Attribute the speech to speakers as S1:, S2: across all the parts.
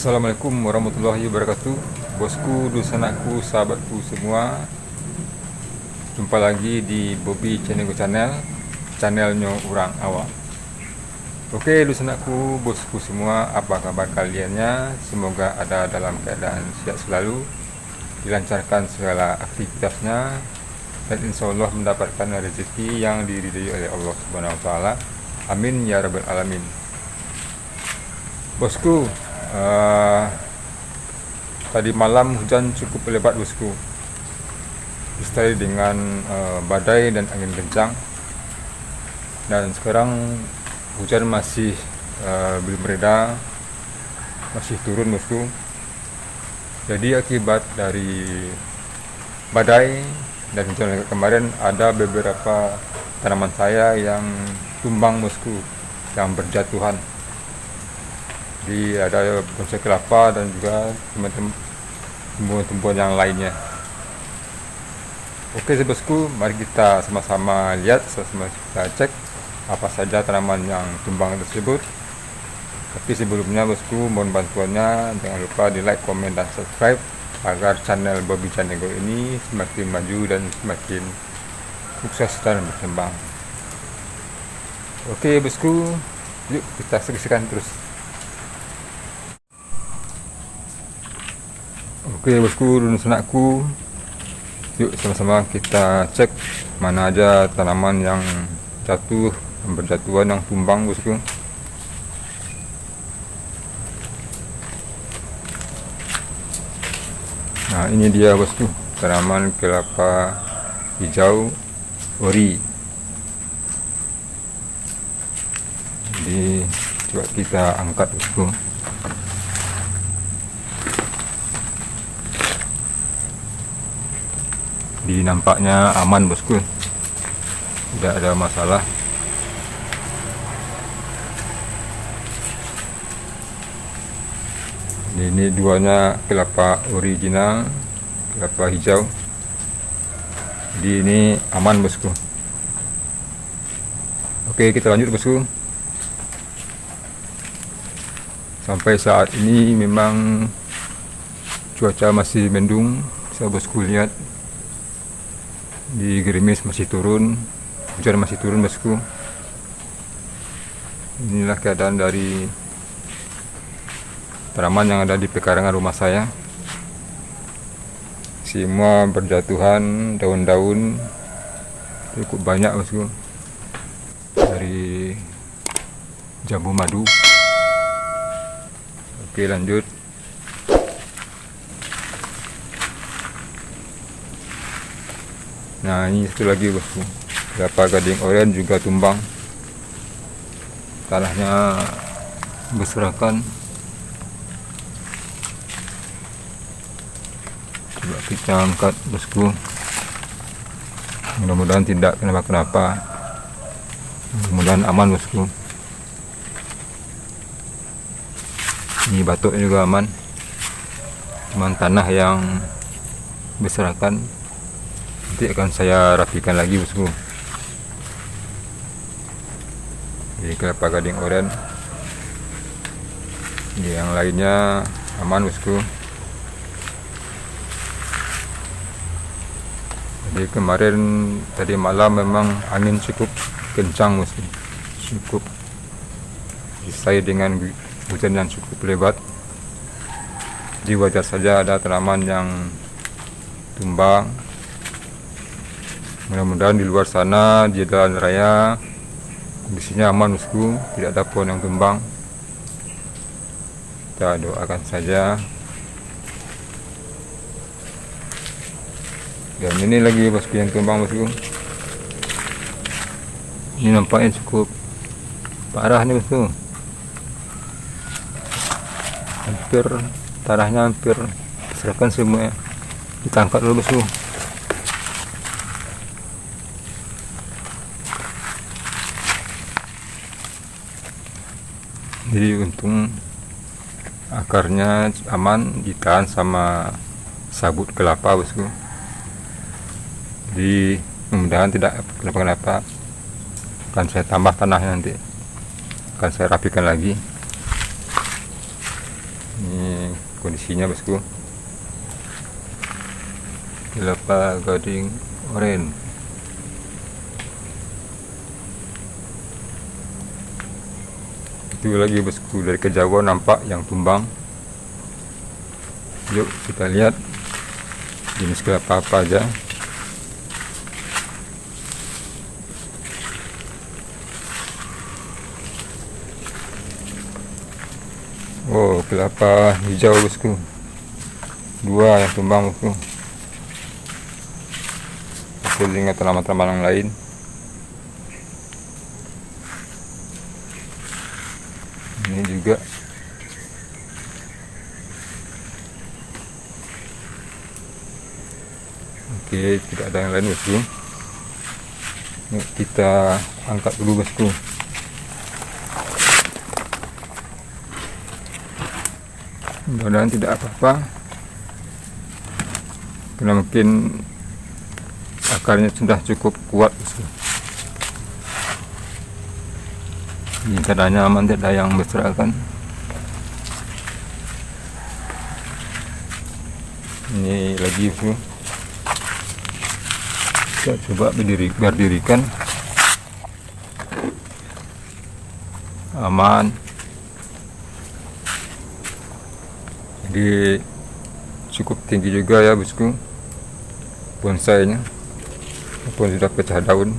S1: Assalamualaikum warahmatullahi wabarakatuh. Bosku, dusanakku, sahabatku semua, jumpa lagi di Bobby Channel, channelnya orang awam. Oke dusanakku, bosku semua, apa kabar kaliannya? Semoga ada dalam keadaan sehat selalu, dilancarkan segala aktivitasnya, dan insya Allah mendapatkan rezeki yang diridhai oleh Allah Subhanahu Wa Taala. Amin ya rabbal alamin. Bosku, tadi malam hujan cukup lebat bosku, disertai dengan badai dan angin kencang, dan sekarang hujan masih belum reda, masih turun bosku. Jadi akibat dari badai dan hujan kemarin, ada beberapa tanaman saya yang tumbang bosku, yang berjatuhan. Jadi ada bonsai kelapa dan juga tumbuhan-tumbuhan yang lainnya. Oke bosku, mari kita sama-sama lihat, sama-sama kita cek apa saja tanaman yang tumbang tersebut. Tapi sebelumnya bosku, mohon bantuannya, jangan lupa di like, komen, dan subscribe agar channel Bobby Channel ini semakin maju dan semakin sukses dan berkembang. Oke bosku, yuk kita saksikan terus. Oke bosku dan senakku, yuk sama-sama kita cek mana aja tanaman yang jatuh, yang berjatuhan, yang tumbang bosku. Nah ini dia bosku, tanaman kelapa hijau ori. Jadi coba kita angkat bosku. Jadi nampaknya aman bosku, tidak ada masalah. Ini duanya kelapa original, kelapa hijau. Jadi ini aman bosku. Oke kita lanjut bosku. Sampai saat ini memang cuaca masih mendung, bisa bosku lihat. Di gerimis masih turun, hujan masih turun bosku. Inilah keadaan dari tanaman yang ada di pekarangan rumah saya. Semua berjatuhan, daun-daun cukup banyak bosku. Dari jambu madu. Oke lanjut. Nah ini satu lagi bosku, kelapa gading oranye juga tumbang, tanahnya berserakan. Coba kita angkat bosku, mudah-mudahan tidak kenapa-kenapa, mudah-mudahan aman bosku. Ini batuk juga aman, cuman tanah yang berserakan. Nanti akan saya rapikan lagi bosku. Ini kelapa gading oranye, yang lainnya aman bosku. Jadi kemarin tadi malam memang angin cukup kencang bosku, cukup disertai dengan hujan yang cukup lebat. Jadi wajar saja ada tanaman yang tumbang. Mudah-mudahan di luar sana, di jalan raya, kondisinya aman bosku, tidak ada pohon yang tumbang. Kita doakan saja. Dan ini lagi bosku yang tumbang bosku. Ini nampaknya cukup parah nih bosku. Hampir tanahnya hampir berserakan semua. Kita angkat dulu bosku. Jadi untung akarnya aman, ditahan sama sabut kelapa bosku. Jadi mudah-mudahan tidak kenapa-kenapa. Akan saya tambah tanahnya nanti, akan saya rapikan lagi. Ini kondisinya bosku, kelapa gading oren. Itu lagi bosku, dari kejauhan nampak yang tumbang. Yuk kita lihat jenis kelapa apa aja. Oh, kelapa hijau bosku, 2 yang tumbang bosku, hasil dengan tanaman-tanaman yang lain. Ini juga oke, tidak ada yang lain bosku. Yuk kita angkat dulu bosku. Mudah-mudahan tidak apa-apa, karena mungkin akarnya sudah cukup kuat bosku. Ini caranya aman, tidak ada yang berserakan. Ini lagi bosku, kita coba berdirikan aman. Jadi cukup tinggi juga ya bosku bonsainya, walaupun sudah pecah daun.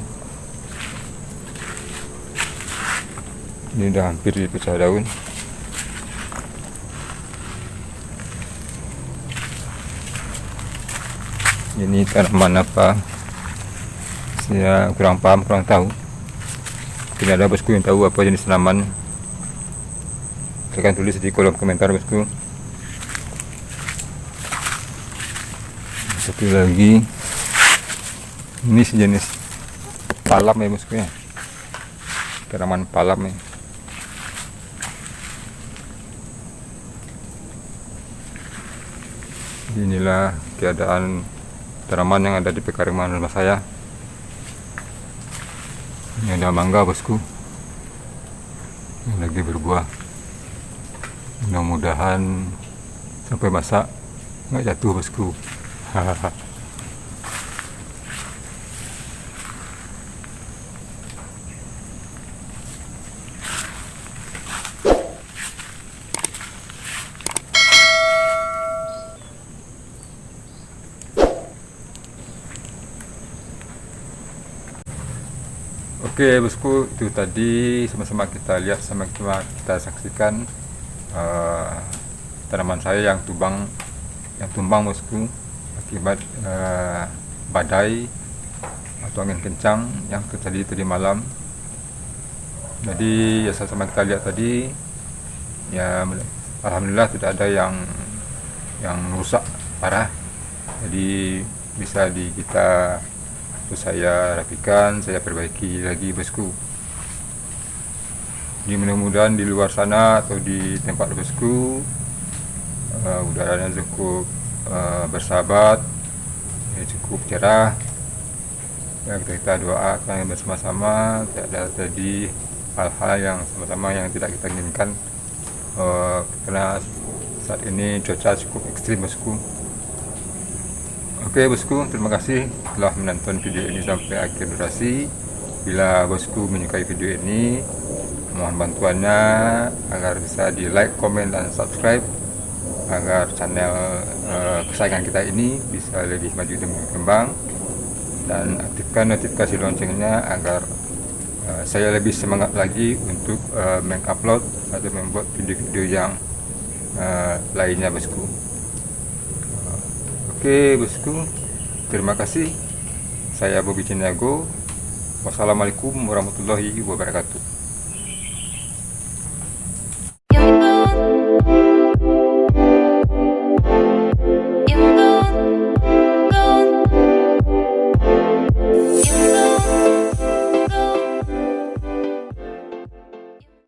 S1: Ini udah hampir pecah daun. Ini tanaman apa, saya kurang paham, kurang tahu. Tidak ada bosku yang tahu apa jenis tanaman, silahkan tulis di kolom komentar bosku. Satu lagi, ini sejenis palam ya bosku ya, tanaman palam ya. Inilah keadaan tanaman yang ada di pekarangan rumah saya. Ini ada mangga bosku yang lagi berbuah, mudah-mudahan sampai masak nggak jatuh bosku. Hahaha. Oke bosku, itu tadi sama-sama kita lihat, sama-sama kita saksikan tanaman saya yang tumbang bosku akibat badai atau angin kencang yang terjadi tadi malam. Jadi ya sama kita lihat tadi ya, alhamdulillah tidak ada yang rusak parah. Jadi bisa saya rapikan, saya perbaiki lagi bosku. Jadi mudah-mudahan di luar sana atau di tempat bosku udaranya cukup bersahabat, ya, cukup cerah. Ya, kita doakan bersama-sama tidak ada terjadi hal-hal yang sama-sama yang tidak kita inginkan, karena saat ini cuaca cukup ekstrim bosku. Oke bosku, terima kasih telah menonton video ini sampai akhir durasi. Bila bosku menyukai video ini, mohon bantuannya agar bisa di like, komen, dan subscribe, agar channel kesayangan kita ini bisa lebih maju dan berkembang. Dan aktifkan notifikasi loncengnya agar saya lebih semangat lagi untuk mengupload atau membuat video-video yang lainnya bosku. Oke bosku, terima kasih. Saya Bobby Ciniago. Wassalamualaikum warahmatullahi wabarakatuh.